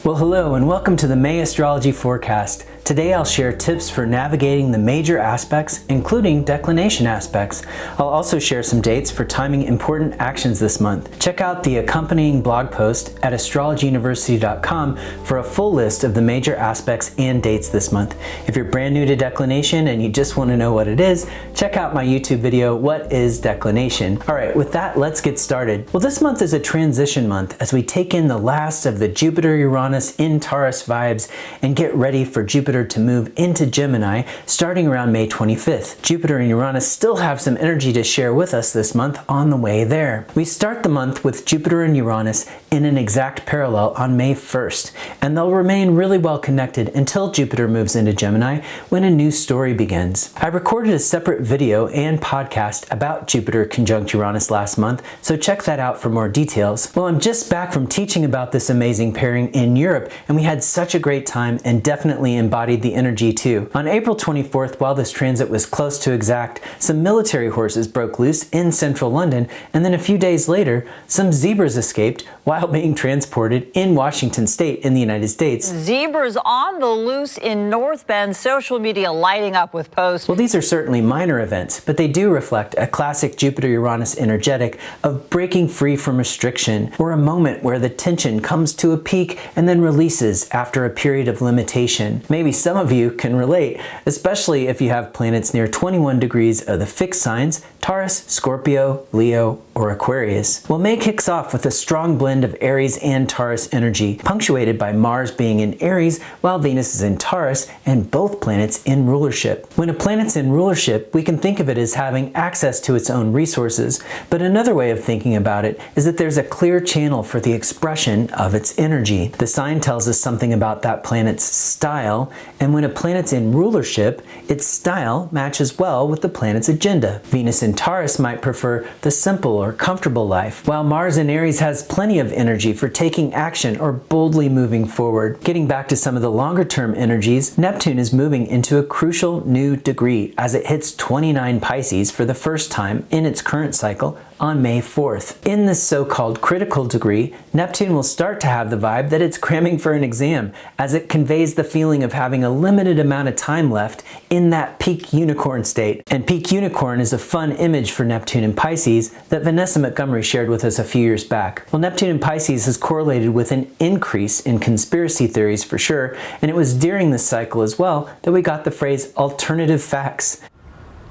Well, hello and welcome to the May Astrology Forecast. Today I'll share tips for navigating the major aspects, including declination aspects. I'll also share some dates for timing important actions this month. Check out the accompanying blog post at astrologyuniversity.com for a full list of the major aspects and dates this month. If you're brand new to declination and you just want to know what it is, check out my YouTube video, What is Declination? Alright, with that, let's get started. Well, this month is a transition month as we take in the last of the Jupiter-Uranus in Taurus vibes and get ready for Jupiter to move into Gemini starting around May 25th. Jupiter and Uranus still have some energy to share with us this month on the way there. We start the month with Jupiter and Uranus in an exact parallel on May 1st, and they'll remain really well connected until Jupiter moves into Gemini when a new story begins. I recorded a separate video and podcast about Jupiter conjunct Uranus last month, so check that out for more details. Well, I'm just back from teaching about this amazing pairing in Europe, and we had such a great time and definitely embodied the energy too. On April 24th, while this transit was close to exact, some military horses broke loose in central London, and then a few days later, some zebras escaped while being transported in Washington State in the United States. Zebras on the loose in North Bend, social media lighting up with posts. Well, these are certainly minor events, but they do reflect a classic Jupiter-Uranus energetic of breaking free from restriction, or a moment where the tension comes to a peak and then releases after a period of limitation. Maybe some of you can relate, especially if you have planets near 21 degrees of the fixed signs, Taurus, Scorpio, Leo, or Aquarius. Well, May kicks off with a strong blend of Aries and Taurus energy, punctuated by Mars being in Aries while Venus is in Taurus and both planets in rulership. When a planet's in rulership, we can think of it as having access to its own resources, but another way of thinking about it is that there's a clear channel for the expression of its energy. The sign tells us something about that planet's style, and when a planet's in rulership, its style matches well with the planet's agenda. Venus in Taurus might prefer the simple or comfortable life, while Mars in Aries has plenty of energy for taking action or boldly moving forward. Getting back to some of the longer term energies, Neptune is moving into a crucial new degree as it hits 29 Pisces for the first time in its current cycle on May 4th. In this so-called critical degree, Neptune will start to have the vibe that it's cramming for an exam, as it conveys the feeling of having a limited amount of time left in that peak unicorn state. And peak unicorn is a fun image for Neptune in Pisces that Vanessa Montgomery shared with us a few years back. Well, Neptune in Pisces is correlated with an increase in conspiracy theories for sure, and it was during this cycle as well that we got the phrase alternative facts.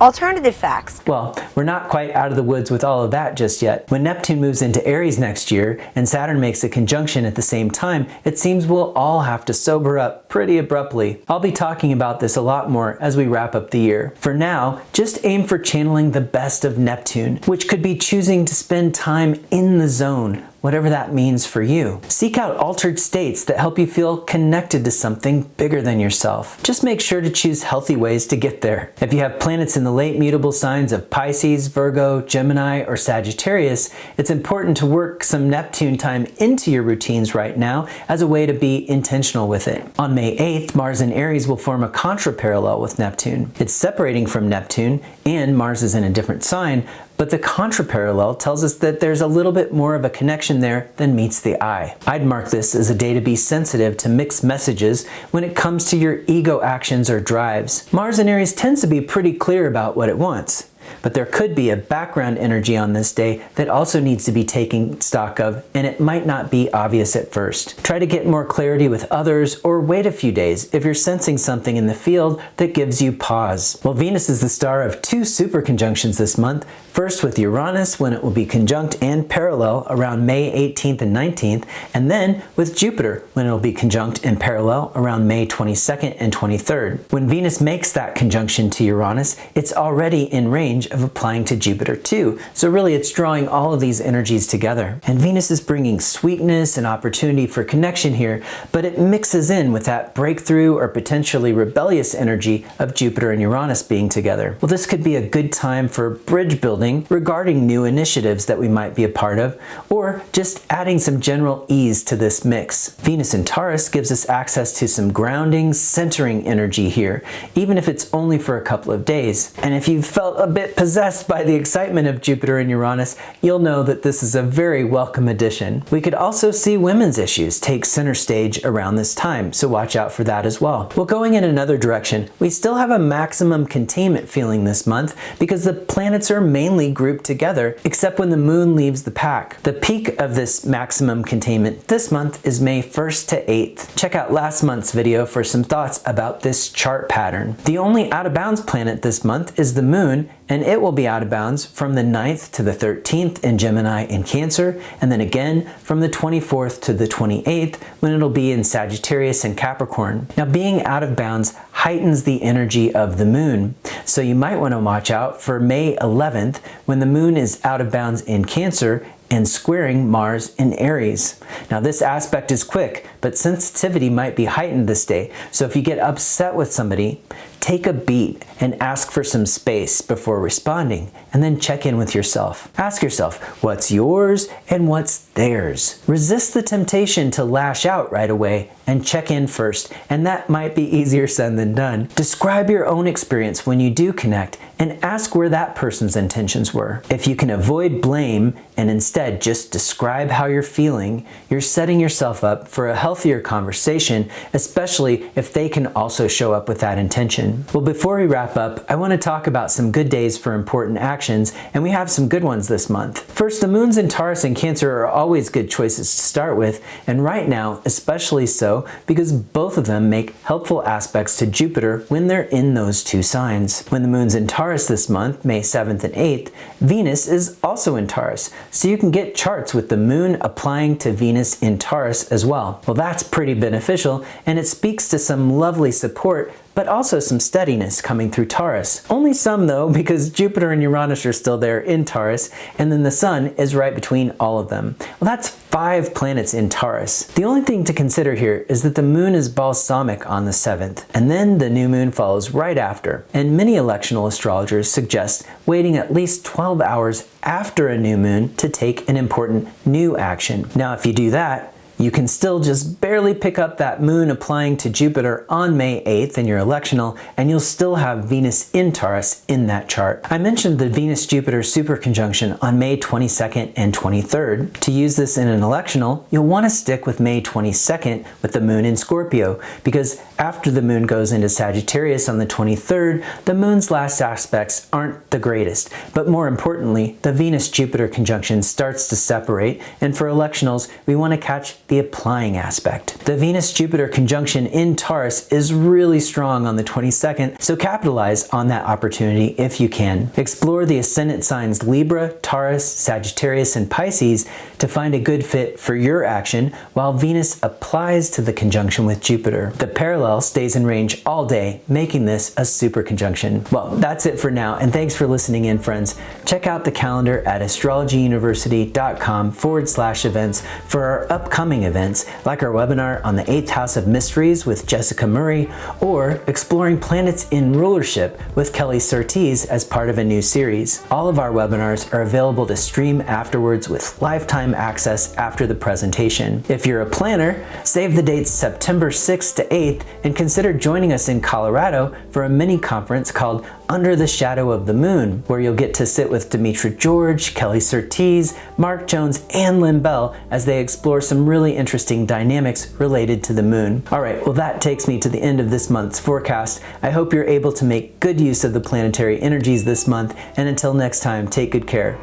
Alternative facts. Well, we're not quite out of the woods with all of that just yet. When Neptune moves into Aries next year and Saturn makes a conjunction at the same time, it seems we'll all have to sober up pretty abruptly. I'll be talking about this a lot more as we wrap up the year. For now, just aim for channeling the best of Neptune, which could be choosing to spend time in the zone, whatever that means for you. Seek out altered states that help you feel connected to something bigger than yourself. Just make sure to choose healthy ways to get there. If you have planets in the late mutable signs of Pisces, Virgo, Gemini, or Sagittarius, it's important to work some Neptune time into your routines right now as a way to be intentional with it. On May 8th, Mars in Aries will form a contraparallel with Neptune. It's separating from Neptune, and Mars is in a different sign, but the contraparallel tells us that there's a little bit more of a connection there than meets the eye. I'd mark this as a day to be sensitive to mixed messages when it comes to your ego actions or drives. Mars in Aries tends to be pretty clear about what it wants, but there could be a background energy on this day that also needs to be taken stock of, and it might not be obvious at first. Try to get more clarity with others, or wait a few days if you're sensing something in the field that gives you pause. Well, Venus is the star of two super conjunctions this month. First with Uranus when it will be conjunct and parallel around May 18th and 19th, and then with Jupiter when it will be conjunct and parallel around May 22nd and 23rd. When Venus makes that conjunction to Uranus, it's already in range of applying to Jupiter too, so really it's drawing all of these energies together. And Venus is bringing sweetness and opportunity for connection here, but it mixes in with that breakthrough or potentially rebellious energy of Jupiter and Uranus being together. Well, this could be a good time for bridge building regarding new initiatives that we might be a part of, or just adding some general ease to this mix. Venus in Taurus gives us access to some grounding, centering energy here, even if it's only for a couple of days. And if you felt a bit bit possessed by the excitement of Jupiter and Uranus, you'll know that this is a very welcome addition. We could also see women's issues take center stage around this time, so watch out for that as well. Well, going in another direction, we still have a maximum containment feeling this month because the planets are mainly grouped together, except when the moon leaves the pack. The peak of this maximum containment this month is May 1st to 8th. Check out last month's video for some thoughts about this chart pattern. The only out of bounds planet this month is the moon, and it will be out of bounds from the 9th to the 13th in Gemini and Cancer, and then again from the 24th to the 28th when it'll be in Sagittarius and Capricorn. Now, being out of bounds heightens the energy of the moon, so you might want to watch out for May 11th when the moon is out of bounds in Cancer and squaring Mars in Aries. Now, this aspect is quick, but sensitivity might be heightened this day, so if you get upset with somebody, take a beat and ask for some space before responding, and then check in with yourself. Ask yourself, what's yours and what's theirs? Resist the temptation to lash out right away and check in first, and that might be easier said than done. Describe your own experience when you do connect and ask where that person's intentions were. If you can avoid blame and instead just describe how you're feeling, you're setting yourself up for a healthier conversation, especially if they can also show up with that intention. Well, before we wrap up, I want to talk about some good days for important actions, and we have some good ones this month. First, the moons in Taurus and Cancer are always good choices to start with, and right now, especially so, because both of them make helpful aspects to Jupiter when they're in those two signs. When the moon's in Taurus this month, May 7th and 8th, Venus is also in Taurus, so you can get charts with the moon applying to Venus in Taurus as well. Well, that's pretty beneficial, and it speaks to some lovely support, but also some steadiness coming through Taurus. Only some though, because Jupiter and Uranus are still there in Taurus, and then the Sun is right between all of them. Well, that's 5 planets in Taurus. The only thing to consider here is that the moon is balsamic on the 7th, and then the new moon follows right after. And many electional astrologers suggest waiting at least 12 hours after a new moon to take an important new action. Now, if you do that, you can still just barely pick up that moon applying to Jupiter on May 8th in your electional, and you'll still have Venus in Taurus in that chart. I mentioned the Venus-Jupiter super conjunction on May 22nd and 23rd. To use this in an electional, you'll want to stick with May 22nd with the moon in Scorpio, because after the moon goes into Sagittarius on the 23rd, the moon's last aspects aren't the greatest. But more importantly, the Venus-Jupiter conjunction starts to separate, and for electionals, we want to catch the applying aspect. The Venus-Jupiter conjunction in Taurus is really strong on the 22nd, so capitalize on that opportunity if you can. Explore the ascendant signs Libra, Taurus, Sagittarius, and Pisces to find a good fit for your action while Venus applies to the conjunction with Jupiter. The parallel stays in range all day, making this a super conjunction. Well, that's it for now, and thanks for listening in, friends. Check out the calendar at astrologyuniversity.com/events for our upcoming events, like our webinar on the 8th House of Mysteries with Jessica Murray, or exploring planets in rulership with Kelly Surtees as part of a new series. All of our webinars are available to stream afterwards with lifetime access after the presentation. If you're a planner, save the dates September 6th to 8th and consider joining us in Colorado for a mini conference called Under the Shadow of the Moon, where you'll get to sit with Demetra George, Kelly Surtees, Mark Jones, and Lynn Bell as they explore some really interesting dynamics related to the moon. All right, well, that takes me to the end of this month's forecast. I hope you're able to make good use of the planetary energies this month, and until next time, take good care.